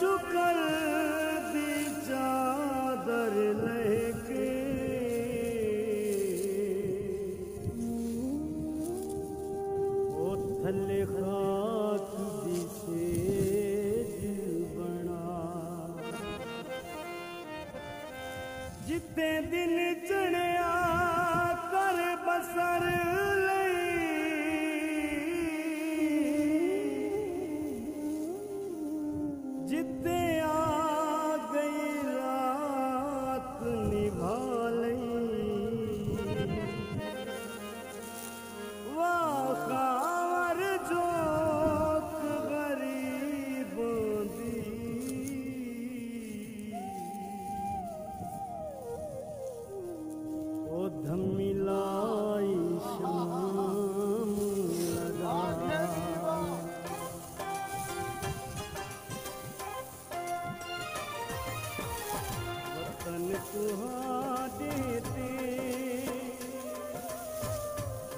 शुक्र दी चादर लहके ओ थले खाक दी सेज बना जिते दिन चढ़िया कर बसर जिते आ गई रात निभा लई वाह खावर जोक गरीबों दी ओ धम्मी लाई शाम लगा वतन तुहाडे ते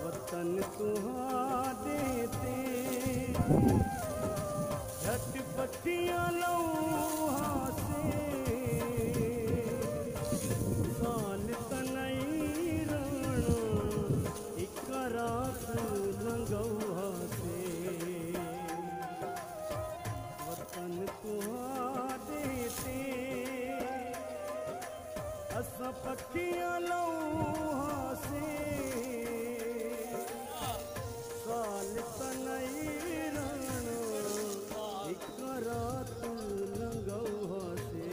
वतन तुहाडे ते झट पट्टियां लौहा से साल तनई राणो एक रात लंगौहा से वतन तुहाडे ते अस पट्टियां लौहा से साल तनई राणो एक रात लंगौहा से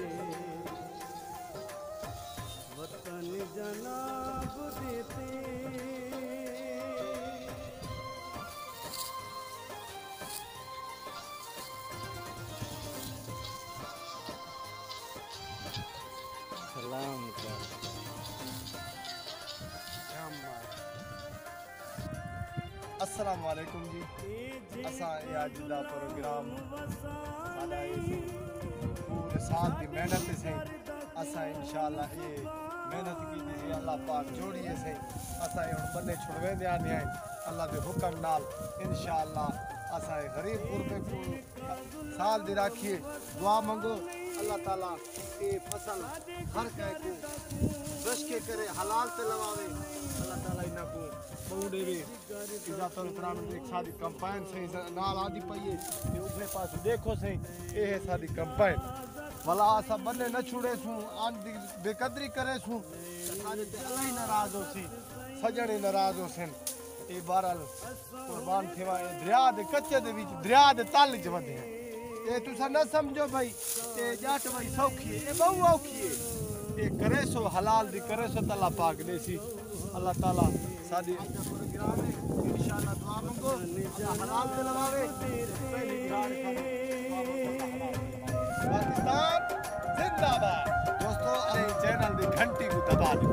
वतन जनाब देते सलाम कर अस्सलाम वालेकुम जी। असा अज का प्रोग्राम साडा पूरे साल की मेहनत से असा इंशाअल्लाह ये मेहनत की अल्लाह पाक जोड़िए से असा हम बंदे छुड़वे दे आने हैं अल्लाह के हुक्म नाल इंशाअल्लाह असा गरीब गुरबे को साल दी राखिए दुआ मंगो अल्लाह ताला ये फसल हर कह को रश के करे हलाल ते लवावे अल्लाह ताला इना को बहु देवे इजात और इकराम एक सादी कंपाइन से नाल आदि पईए ते उभे पास देखो से ये है सादी कंपाइन भला असा बन्ने न छुड़े सू आन दी बेकदरी करे सू साडे ते अल्लाह ही नाराज हो सी सजणे नाराज हो सन ए बहरहाल कुर्बान थिवा दरिया दे कच्चे दे विच दरिया दे तल च वधे ये तुसा न समझो भाई ये जाट भाई सौखी है ये बहु औखी है ये करे सो हलाल दी करे सो अल्लाह पाक देसी अल्लाह ताला सादी प्रोग्राम है इंशाअल्लाह दुआ मंगो अल्लाह हलाल ते लगावे पहली घाट पाकिस्तान जिंदाबाद दोस्तों अरे चैनल दी घंटी को दबा दो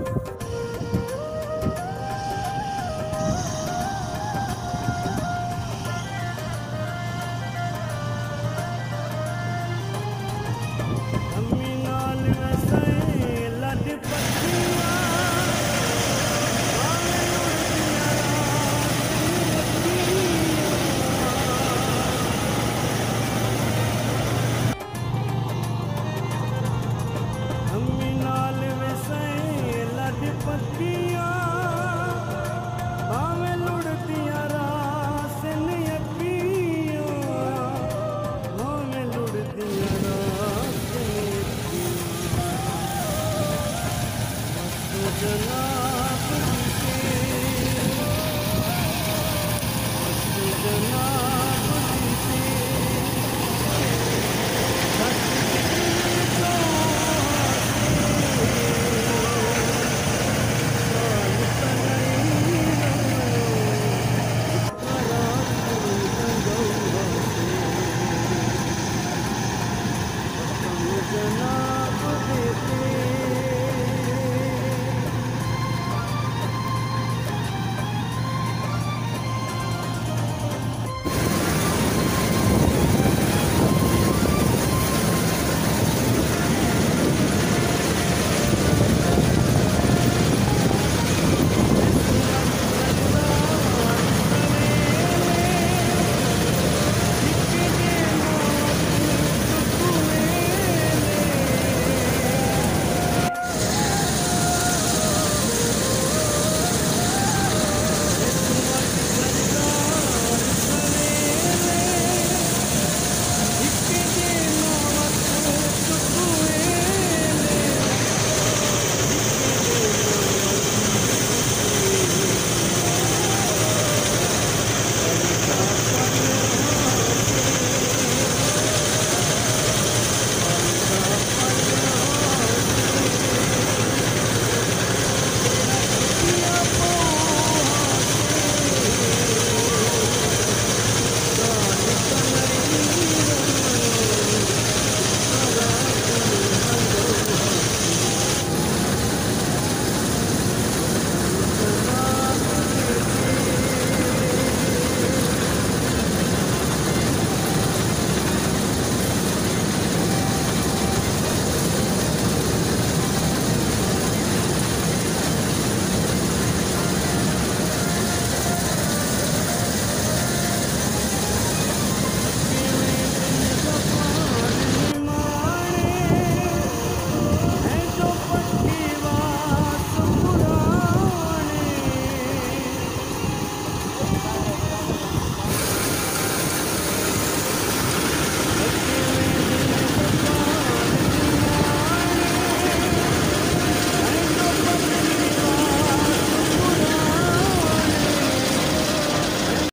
पत्ती